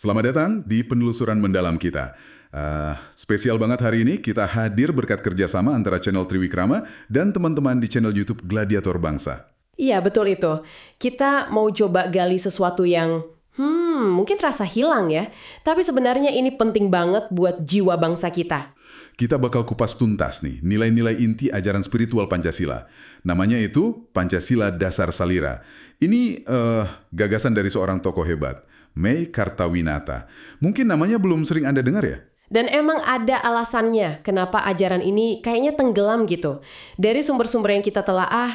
Selamat datang di penelusuran mendalam kita. Spesial banget hari ini kita hadir berkat kerjasama antara channel Triwikrama dan teman-teman di channel YouTube Gladiator Bangsa. Iya, betul itu. Kita mau coba gali sesuatu yang mungkin rasa hilang ya. Tapi sebenarnya ini penting banget buat jiwa bangsa kita. Kita bakal kupas tuntas nih, nilai-nilai inti ajaran spiritual Pancasila. Namanya itu Pancasila Dasar Salira. Ini gagasan dari seorang tokoh hebat, May Kartawinata. Mungkin namanya belum sering Anda dengar ya? Dan emang ada alasannya kenapa ajaran ini kayaknya tenggelam gitu. Dari sumber-sumber yang kita telaah,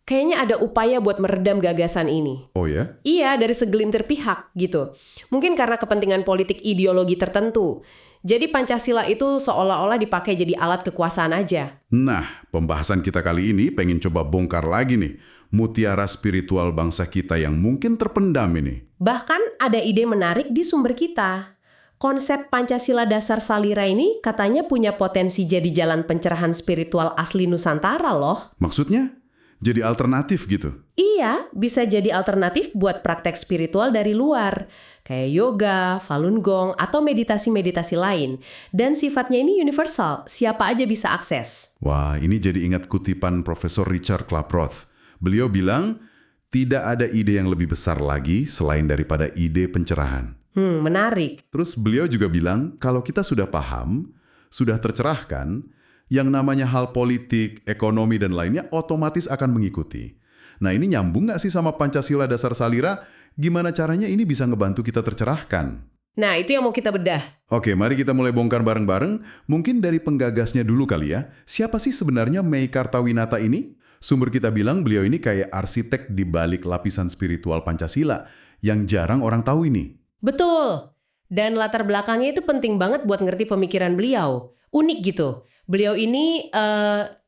kayaknya ada upaya buat meredam gagasan ini. Oh ya? Iya, dari segelintir pihak gitu. Mungkin karena kepentingan politik ideologi tertentu. Jadi Pancasila itu seolah-olah dipakai jadi alat kekuasaan aja. Nah, pembahasan kita kali ini pengen coba bongkar lagi nih, mutiara spiritual bangsa kita yang mungkin terpendam ini. Bahkan ada ide menarik di sumber kita. Konsep Pancasila Dasar Salira ini katanya punya potensi jadi jalan pencerahan spiritual asli Nusantara loh. Maksudnya? Jadi alternatif gitu? Iya, bisa jadi alternatif buat praktek spiritual dari luar. Kayak yoga, Falun Gong, atau meditasi-meditasi lain. Dan sifatnya ini universal, siapa aja bisa akses. Wah, ini jadi ingat kutipan Profesor Richard Klaproth. Beliau bilang, tidak ada ide yang lebih besar lagi selain daripada ide pencerahan. Menarik. Terus beliau juga bilang, kalau kita sudah paham, sudah tercerahkan, yang namanya hal politik, ekonomi, dan lainnya otomatis akan mengikuti. Nah, ini nyambung nggak sih sama Pancasila Dasar Salira? Gimana caranya ini bisa ngebantu kita tercerahkan? Nah, itu yang mau kita bedah. Oke, mari kita mulai bongkar bareng-bareng. Mungkin dari penggagasnya dulu kali ya. Siapa sih sebenarnya May Kartawinata ini? Sumber kita bilang beliau ini kayak arsitek di balik lapisan spiritual Pancasila yang jarang orang tahu ini. Betul. Dan latar belakangnya itu penting banget buat ngerti pemikiran beliau. Unik gitu. Beliau ini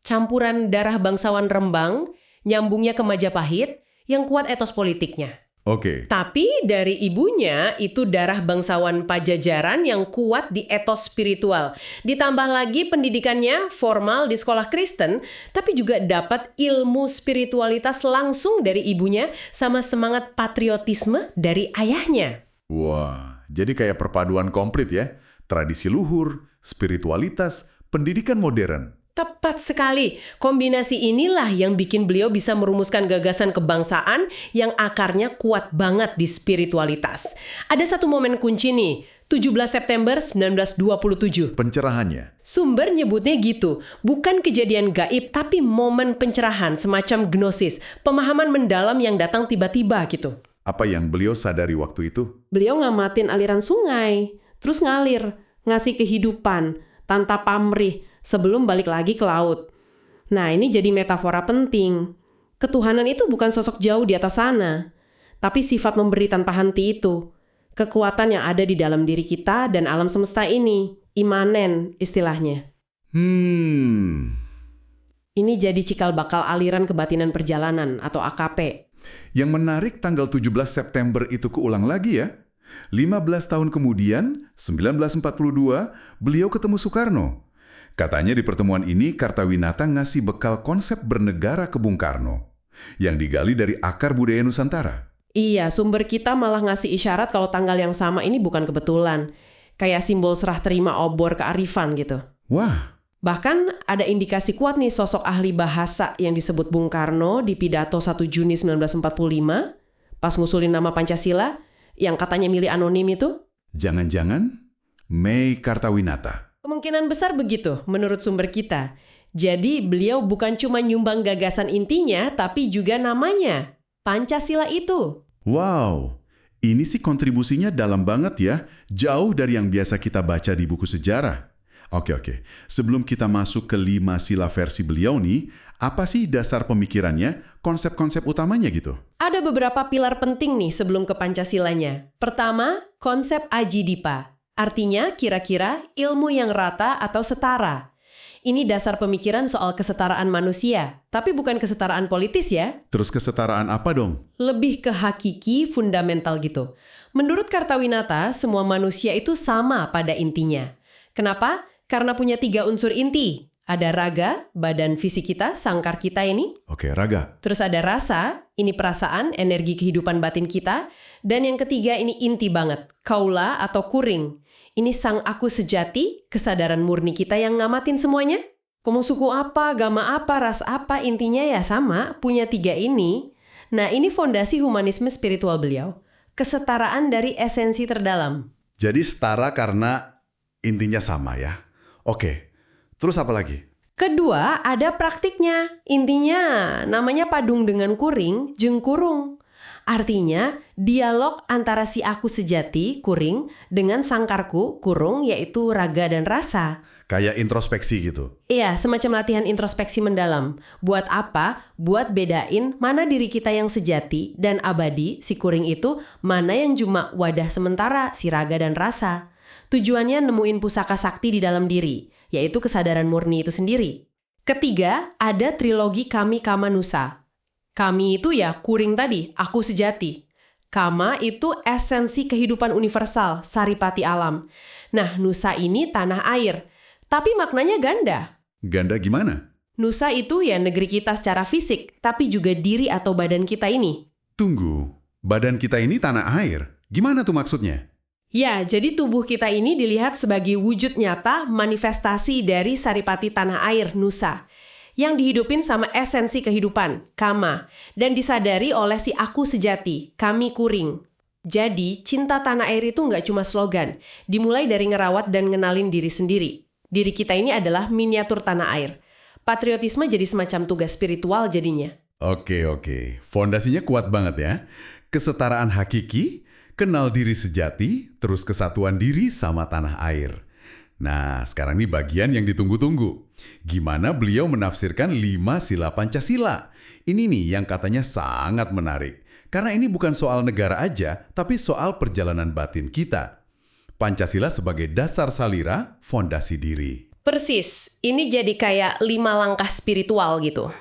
campuran darah bangsawan Rembang, nyambungnya ke Majapahit, yang kuat etos politiknya. Oke. Tapi dari ibunya itu darah bangsawan Pajajaran yang kuat di etos spiritual. Ditambah lagi pendidikannya formal di sekolah Kristen, tapi juga dapat ilmu spiritualitas langsung dari ibunya sama semangat patriotisme dari ayahnya. Wah, jadi kayak perpaduan komplit ya. Tradisi luhur, spiritualitas, pendidikan modern. Tepat sekali. Kombinasi inilah yang bikin beliau bisa merumuskan gagasan kebangsaan yang akarnya kuat banget di spiritualitas. Ada satu momen kunci nih, 17 September 1927. Pencerahannya. Sumber nyebutnya gitu, bukan kejadian gaib tapi momen pencerahan semacam gnosis, pemahaman mendalam yang datang tiba-tiba gitu. Apa yang beliau sadari waktu itu? Beliau ngamatin aliran sungai, terus ngalir, ngasih kehidupan, tanpa pamrih, sebelum balik lagi ke laut. Nah, ini jadi metafora penting. Ketuhanan itu bukan sosok jauh di atas sana, tapi sifat memberi tanpa henti itu. Kekuatan yang ada di dalam diri kita dan alam semesta ini, imanen istilahnya. Ini jadi cikal bakal aliran kebatinan perjalanan atau AKP. Yang menarik tanggal 17 September itu keulang lagi ya. 15 tahun kemudian, 1942, beliau ketemu Soekarno. Katanya di pertemuan ini Kartawinata ngasih bekal konsep bernegara ke Bung Karno yang digali dari akar budaya Nusantara. Iya, sumber kita malah ngasih isyarat kalau tanggal yang sama ini bukan kebetulan. Kayak simbol serah terima obor kearifan gitu. Wah. Bahkan ada indikasi kuat nih sosok ahli bahasa yang disebut Bung Karno di pidato 1 Juni 1945 pas ngusulin nama Pancasila yang katanya milih anonim itu. Jangan-jangan May Kartawinata. Kemungkinan besar begitu menurut sumber kita. Jadi beliau bukan cuma nyumbang gagasan intinya, tapi juga namanya, Pancasila itu. Wow, ini sih kontribusinya dalam banget ya, jauh dari yang biasa kita baca di buku sejarah. Oke. Sebelum kita masuk ke 5 sila versi beliau nih, apa sih dasar pemikirannya, konsep-konsep utamanya gitu? Ada beberapa pilar penting nih sebelum ke Pancasilanya. Pertama, konsep Ajidipa. Artinya kira-kira ilmu yang rata atau setara. Ini dasar pemikiran soal kesetaraan manusia, tapi bukan kesetaraan politis ya. Terus kesetaraan apa dong? Lebih ke hakiki, fundamental gitu. Menurut Kartawinata, semua manusia itu sama pada intinya. Kenapa? Karena punya 3 unsur inti. Ada raga, badan fisik kita, sangkar kita ini. Oke, raga. Terus ada rasa, ini perasaan, energi kehidupan batin kita. Dan yang ketiga ini inti banget, kaula atau kuring. Ini sang aku sejati, kesadaran murni kita yang ngamatin semuanya. Kamu suku apa, agama apa, ras apa, intinya ya sama, punya 3 ini. Nah, ini fondasi humanisme spiritual beliau. Kesetaraan dari esensi terdalam. Jadi setara karena intinya sama ya. Oke, terus apa lagi? Kedua, ada praktiknya. Intinya, namanya padung dengan kuring, jeung kurung. Artinya, dialog antara si aku sejati, kuring, dengan sangkarku, kurung, yaitu raga dan rasa. Kayak introspeksi gitu. Iya, semacam latihan introspeksi mendalam. Buat apa? Buat bedain mana diri kita yang sejati dan abadi, si kuring itu, mana yang cuma wadah sementara, si raga dan rasa. Tujuannya nemuin pusaka sakti di dalam diri, yaitu kesadaran murni itu sendiri. Ketiga, ada trilogi Kami Kama Nusa. Kami itu ya kuring tadi, aku sejati. Kama itu esensi kehidupan universal, saripati alam. Nah, Nusa ini tanah air. Tapi maknanya ganda. Ganda gimana? Nusa itu ya negeri kita secara fisik, tapi juga diri atau badan kita ini. Tunggu, badan kita ini tanah air. Gimana tuh maksudnya? Ya, jadi tubuh kita ini dilihat sebagai wujud nyata manifestasi dari saripati tanah air, Nusa, yang dihidupin sama esensi kehidupan, Kama, dan disadari oleh si aku sejati, kami kuring. Jadi, cinta tanah air itu nggak cuma slogan, dimulai dari ngerawat dan ngenalin diri sendiri. Diri kita ini adalah miniatur tanah air. Patriotisme jadi semacam tugas spiritual jadinya. Oke. Fondasinya kuat banget ya. Kesetaraan hakiki, kenal diri sejati, terus kesatuan diri sama tanah air. Nah, sekarang ini bagian yang ditunggu-tunggu. Gimana beliau menafsirkan 5 sila Pancasila? Ini nih yang katanya sangat menarik. Karena ini bukan soal negara aja, tapi soal perjalanan batin kita. Pancasila sebagai dasar salira, fondasi diri. Persis, ini jadi kayak 5 langkah spiritual gitu.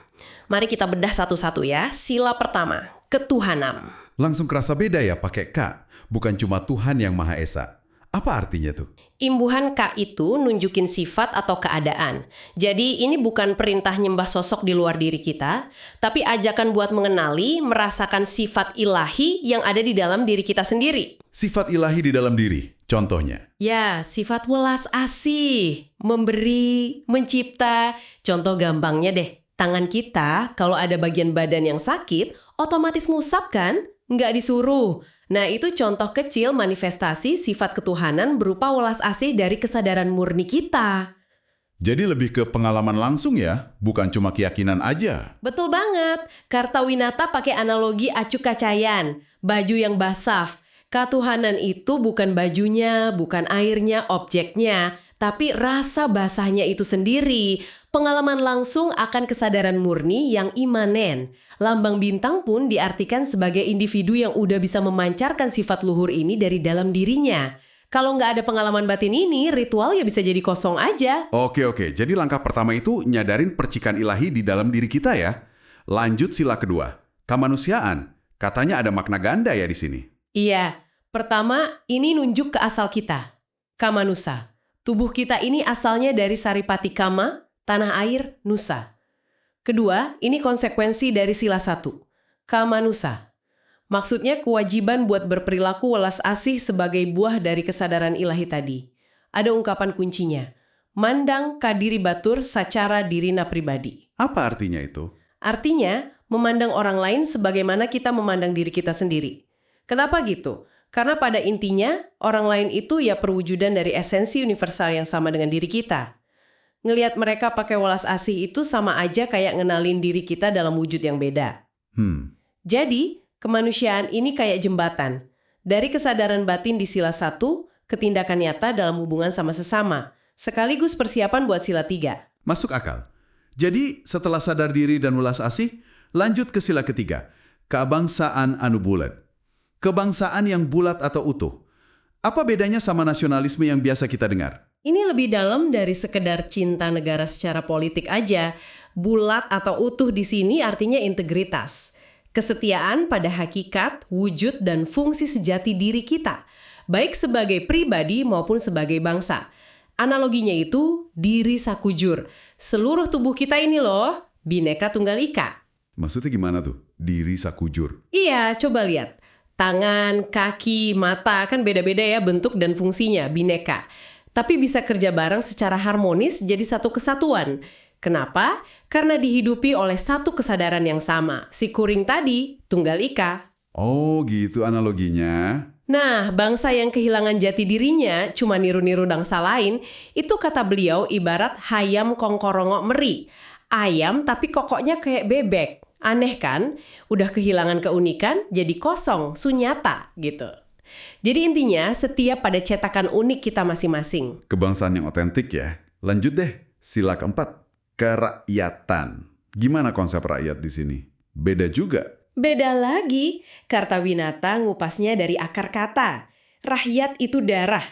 Mari kita bedah satu-satu ya. Sila pertama, ketuhanan. Langsung kerasa beda ya pakai K, bukan cuma Tuhan yang Maha Esa. Apa artinya tuh? Imbuhan K itu nunjukin sifat atau keadaan. Jadi ini bukan perintah nyembah sosok di luar diri kita, tapi ajakan buat mengenali, merasakan sifat ilahi yang ada di dalam diri kita sendiri. Sifat ilahi di dalam diri, contohnya. Ya, sifat welas asih, memberi, mencipta. Contoh gampangnya deh, tangan kita kalau ada bagian badan yang sakit, otomatis ngusap kan? Nggak disuruh. Nah, itu contoh kecil manifestasi sifat ketuhanan berupa welas asih dari kesadaran murni kita. Jadi lebih ke pengalaman langsung ya, bukan cuma keyakinan aja. Betul banget. Kartawinata pakai analogi acuk kacayan, baju yang basah. Ketuhanan itu bukan bajunya, bukan airnya, objeknya, tapi rasa basahnya itu sendiri. Pengalaman langsung akan kesadaran murni yang imanen. Lambang bintang pun diartikan sebagai individu yang udah bisa memancarkan sifat luhur ini dari dalam dirinya. Kalau nggak ada pengalaman batin ini, ritual ya bisa jadi kosong aja. Oke. Jadi langkah pertama itu nyadarin percikan ilahi di dalam diri kita ya. Lanjut sila kedua, kemanusiaan. Katanya ada makna ganda ya di sini. Iya, pertama ini nunjuk ke asal kita, Kamanusa. Tubuh kita ini asalnya dari Saripati Kama, tanah air, Nusa. Kedua, ini konsekuensi dari sila 1, Kamanusa. Maksudnya kewajiban buat berperilaku welas asih sebagai buah dari kesadaran ilahi tadi. Ada ungkapan kuncinya, mandang kadiri batur sacara dirina pribadi. Apa artinya itu? Artinya, memandang orang lain sebagaimana kita memandang diri kita sendiri. Kenapa gitu? Karena pada intinya, orang lain itu ya perwujudan dari esensi universal yang sama dengan diri kita. Ngelihat mereka pakai welas asih itu sama aja kayak ngenalin diri kita dalam wujud yang beda. Jadi, kemanusiaan ini kayak jembatan. Dari kesadaran batin di sila 1 ke tindakan nyata dalam hubungan sama sesama. Sekaligus persiapan buat sila 3. Masuk akal. Jadi, setelah sadar diri dan welas asih, lanjut ke sila ketiga, kebangsaan anu bulat. Kebangsaan yang bulat atau utuh. Apa bedanya sama nasionalisme yang biasa kita dengar? Ini lebih dalam dari sekedar cinta negara secara politik aja. Bulat atau utuh di sini artinya integritas. Kesetiaan pada hakikat, wujud, dan fungsi sejati diri kita. Baik sebagai pribadi maupun sebagai bangsa. Analoginya itu diri sakujur. Seluruh tubuh kita ini loh, Bhinneka Tunggal Ika. Maksudnya gimana tuh? Diri sakujur. Iya, coba lihat. Tangan, kaki, mata kan beda-beda ya bentuk dan fungsinya, bineka. Tapi bisa kerja bareng secara harmonis jadi satu kesatuan. Kenapa? Karena dihidupi oleh satu kesadaran yang sama. Si kuring tadi, Tunggal Ika. Oh gitu analoginya. Nah, bangsa yang kehilangan jati dirinya cuma niru-niru bangsa lain, itu kata beliau ibarat hayam kongkorongok meri. Ayam tapi kokoknya kayak bebek. Aneh kan? Udah kehilangan keunikan, jadi kosong, sunyata gitu. Jadi intinya, setiap pada cetakan unik kita masing-masing. Kebangsaan yang otentik ya. Lanjut deh, sila keempat. Kerakyatan. Gimana konsep rakyat di sini? Beda juga. Beda lagi, Kartawinata ngupasnya dari akar kata. Rakyat itu darah,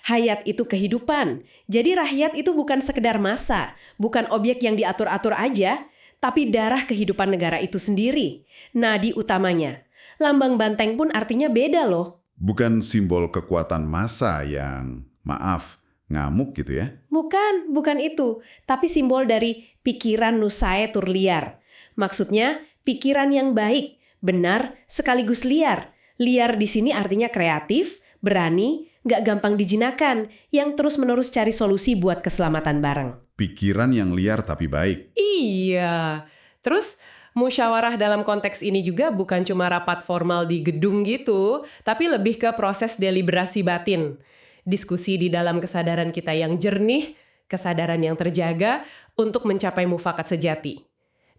hayat itu kehidupan. Jadi rakyat itu bukan sekedar massa, bukan objek yang diatur-atur aja, tapi darah kehidupan negara itu sendiri. Nadi utamanya. Lambang banteng pun artinya beda loh. Bukan simbol kekuatan massa yang, maaf, ngamuk gitu ya. Bukan itu. Tapi simbol dari pikiran nusae tur liar. Maksudnya, pikiran yang baik, benar, sekaligus liar. Liar di sini artinya kreatif, berani, nggak gampang dijinakan, yang terus-menerus cari solusi buat keselamatan bareng. Pikiran yang liar tapi baik. Iya. Terus musyawarah dalam konteks ini juga bukan cuma rapat formal di gedung gitu, tapi lebih ke proses deliberasi batin. Diskusi di dalam kesadaran kita yang jernih, kesadaran yang terjaga untuk mencapai mufakat sejati.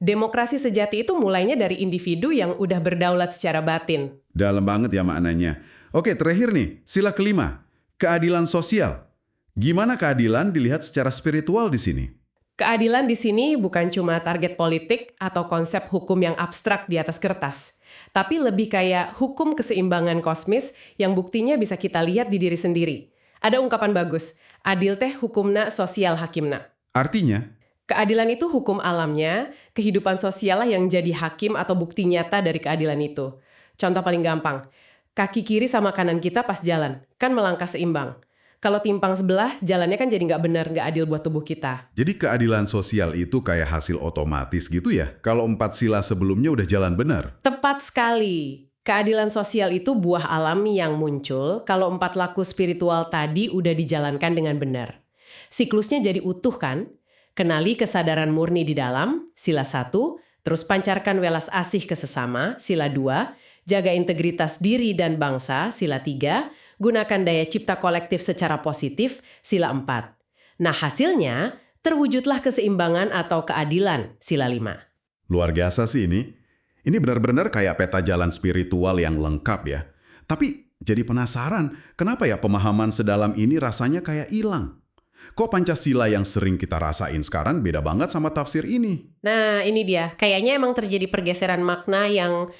Demokrasi sejati itu mulainya dari individu yang udah berdaulat secara batin. Dalam banget ya maknanya. Oke, terakhir nih, sila kelima. Keadilan sosial. Gimana keadilan dilihat secara spiritual di sini? Keadilan di sini bukan cuma target politik atau konsep hukum yang abstrak di atas kertas, tapi lebih kayak hukum keseimbangan kosmis yang buktinya bisa kita lihat di diri sendiri. Ada ungkapan bagus, adil teh hukumna sosial hakimna. Artinya, keadilan itu hukum alamnya, kehidupan sosial lah yang jadi hakim atau bukti nyata dari keadilan itu. Contoh paling gampang, kaki kiri sama kanan kita pas jalan, kan melangkah seimbang. Kalau timpang sebelah, jalannya kan jadi nggak benar, nggak adil buat tubuh kita. jadi keadilan sosial itu kayak hasil otomatis gitu ya? Kalau 4 sila sebelumnya udah jalan benar. Tepat sekali. Keadilan sosial itu buah alami yang muncul kalau 4 laku spiritual tadi udah dijalankan dengan benar. Siklusnya jadi utuh kan? Kenali kesadaran murni di dalam, sila 1, terus pancarkan welas asih ke sesama, sila 2, jaga integritas diri dan bangsa, sila 3, gunakan daya cipta kolektif secara positif, sila 4. Nah hasilnya, terwujudlah keseimbangan atau keadilan, sila 5. Luar biasa sih ini. Ini benar-benar kayak peta jalan spiritual yang lengkap ya. Tapi jadi penasaran, kenapa ya pemahaman sedalam ini rasanya kayak hilang? Kok Pancasila yang sering kita rasain sekarang beda banget sama tafsir ini? Nah ini dia, kayaknya emang terjadi pergeseran makna yang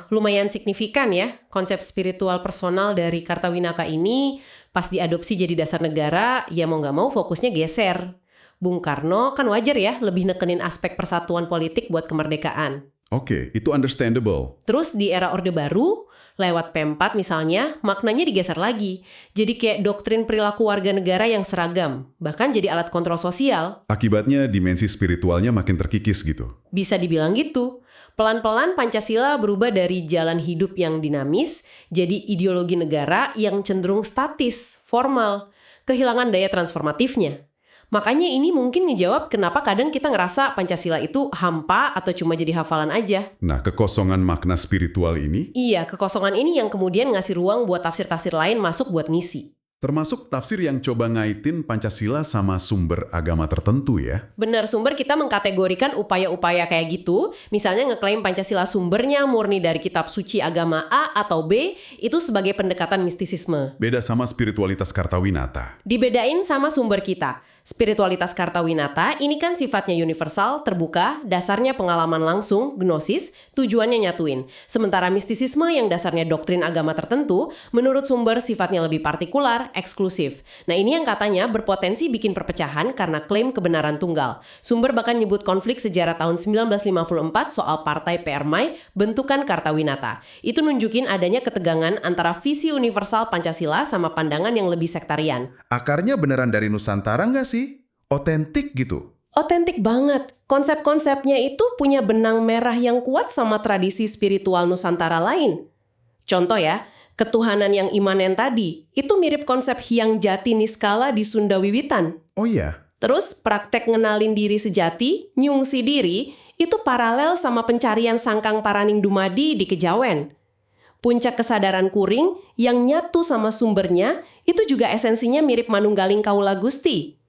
lumayan signifikan ya. Konsep spiritual personal dari Kartawinata ini pas diadopsi jadi dasar negara, ya mau nggak mau fokusnya geser. Bung Karno kan wajar ya lebih nekenin aspek persatuan politik buat kemerdekaan. Oke, itu understandable. Terus di era Orde Baru, lewat P4 misalnya, maknanya digeser lagi. Jadi kayak doktrin perilaku warga negara yang seragam, bahkan jadi alat kontrol sosial. Akibatnya dimensi spiritualnya makin terkikis gitu. Bisa dibilang gitu. Pelan-pelan Pancasila berubah dari jalan hidup yang dinamis, jadi ideologi negara yang cenderung statis, formal, kehilangan daya transformatifnya. Makanya ini mungkin ngejawab kenapa kadang kita ngerasa Pancasila itu hampa atau cuma jadi hafalan aja. Nah, kekosongan makna spiritual ini, Iya, kekosongan ini yang kemudian ngasih ruang buat tafsir-tafsir lain masuk buat ngisi. termasuk tafsir yang coba ngaitin Pancasila sama sumber agama tertentu ya. Benar, sumber kita mengkategorikan upaya-upaya kayak gitu, misalnya ngeklaim Pancasila sumbernya murni dari kitab suci agama A atau B, itu sebagai pendekatan mistisisme. Beda sama spiritualitas Kartawinata. Dibedain sama sumber kita. Spiritualitas Kartawinata ini kan sifatnya universal, terbuka, dasarnya pengalaman langsung, gnosis, tujuannya nyatuin. Sementara mistisisme yang dasarnya doktrin agama tertentu, menurut sumber sifatnya lebih partikular, eksklusif. Nah ini yang katanya berpotensi bikin perpecahan karena klaim kebenaran tunggal. Sumber bahkan nyebut konflik sejarah tahun 1954 soal Partai Permai bentukan Kartawinata. Itu nunjukin adanya ketegangan antara visi universal Pancasila sama pandangan yang lebih sektarian. Akarnya beneran dari Nusantara nggak sih? Otentik gitu. Otentik banget. Konsep-konsepnya itu punya benang merah yang kuat sama tradisi spiritual Nusantara lain. Contoh ya, ketuhanan yang imanen tadi, itu mirip konsep Hyang Jati Niskala di Sunda Wiwitan. Oh iya? Terus praktek ngenalin diri sejati, nyungsi diri, itu paralel sama pencarian sangkang paraning dumadi di Kejawen. Puncak kesadaran kuring yang nyatu sama sumbernya, itu juga esensinya mirip Manunggaling Kaula Gusti.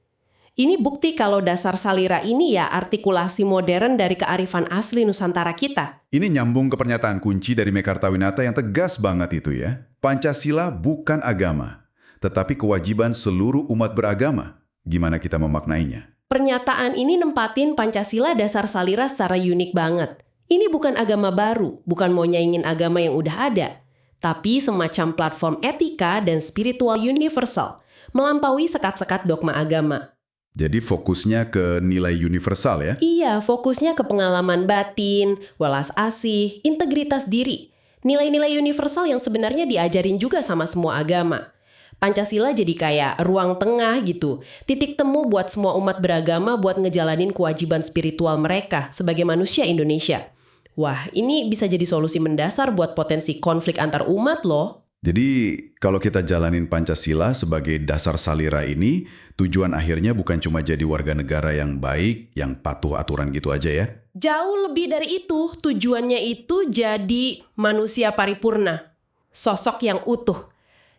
Ini bukti kalau dasar salira ini ya artikulasi modern dari kearifan asli Nusantara kita. Ini nyambung ke pernyataan kunci dari Mekartawinata yang tegas banget itu ya. Pancasila bukan agama, tetapi kewajiban seluruh umat beragama. Gimana kita memaknainya? Pernyataan ini nempatin Pancasila dasar salira secara unik banget. Ini bukan agama baru, bukan mau nyaingin agama yang udah ada, tapi semacam platform etika dan spiritual universal, melampaui sekat-sekat dogma agama. Jadi fokusnya ke nilai universal ya? Iya, fokusnya ke pengalaman batin, welas asih, integritas diri. Nilai-nilai universal yang sebenarnya diajarin juga sama semua agama. Pancasila jadi kayak ruang tengah gitu, titik temu buat semua umat beragama buat ngejalanin kewajiban spiritual mereka sebagai manusia Indonesia. Wah, ini bisa jadi solusi mendasar buat potensi konflik antar umat loh. Jadi kalau kita jalanin Pancasila sebagai dasar salira ini, tujuan akhirnya bukan cuma jadi warga negara yang baik, yang patuh aturan gitu aja ya? Jauh lebih dari itu, tujuannya itu jadi manusia paripurna, sosok yang utuh.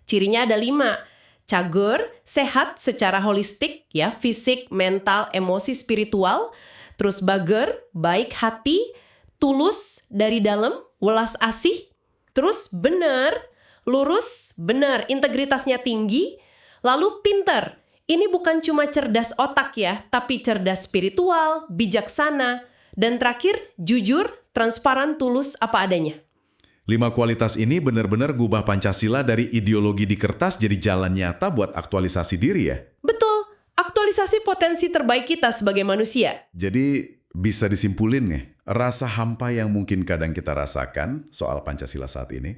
Cirinya ada 5, cagur, sehat secara holistik, ya, fisik, mental, emosi, spiritual, terus bager, baik hati, tulus dari dalam, welas asih, terus benar, lurus, benar, integritasnya tinggi, lalu pinter. Ini bukan cuma cerdas otak ya, tapi cerdas spiritual, bijaksana, dan terakhir, jujur, transparan, tulus, apa adanya. 5 kualitas ini benar-benar gubah Pancasila dari ideologi di kertas jadi jalan nyata buat aktualisasi diri ya? Betul, aktualisasi potensi terbaik kita sebagai manusia. Jadi bisa disimpulin nih, rasa hampa yang mungkin kadang kita rasakan soal Pancasila saat ini,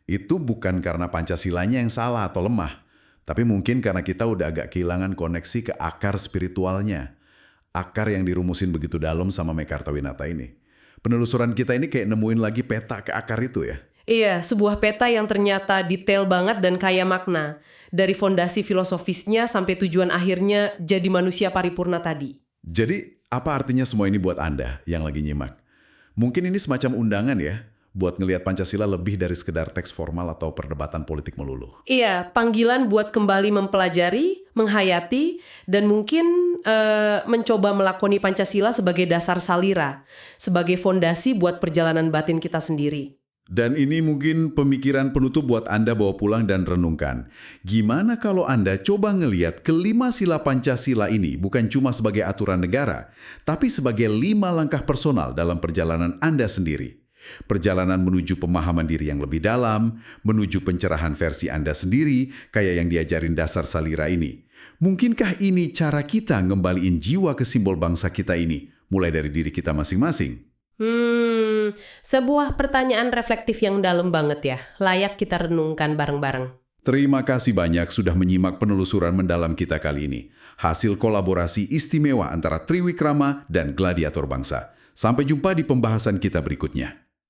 itu bukan karena Pancasilanya yang salah atau lemah, tapi mungkin karena kita udah agak kehilangan koneksi ke akar spiritualnya. Akar yang dirumusin begitu dalam sama Mekartawinata ini. Penelusuran kita ini kayak nemuin lagi peta ke akar itu ya. Iya, sebuah peta yang ternyata detail banget dan kaya makna. Dari fondasi filosofisnya sampai tujuan akhirnya jadi manusia paripurna tadi. Jadi, apa artinya semua ini buat Anda yang lagi nyimak? Mungkin ini semacam undangan ya, buat ngelihat Pancasila lebih dari sekedar teks formal atau perdebatan politik melulu. Iya, panggilan buat kembali mempelajari, menghayati, dan mungkin mencoba melakoni Pancasila sebagai dasar salira, sebagai fondasi buat perjalanan batin kita sendiri. Dan ini mungkin pemikiran penutup buat Anda bawa pulang dan renungkan. Gimana kalau Anda coba ngelihat kelima sila Pancasila ini bukan cuma sebagai aturan negara, tapi sebagai 5 langkah personal dalam perjalanan Anda sendiri. Perjalanan menuju pemahaman diri yang lebih dalam, menuju pencerahan versi Anda sendiri, kayak yang diajarin dasar salira ini. Mungkinkah ini cara kita ngembaliin jiwa ke simbol bangsa kita ini, mulai dari diri kita masing-masing? Sebuah pertanyaan reflektif yang dalam banget ya, layak kita renungkan bareng-bareng. Terima kasih banyak sudah menyimak penelusuran mendalam kita kali ini. Hasil kolaborasi istimewa antara Triwikrama dan Gladiator Bangsa. Sampai jumpa di pembahasan kita berikutnya.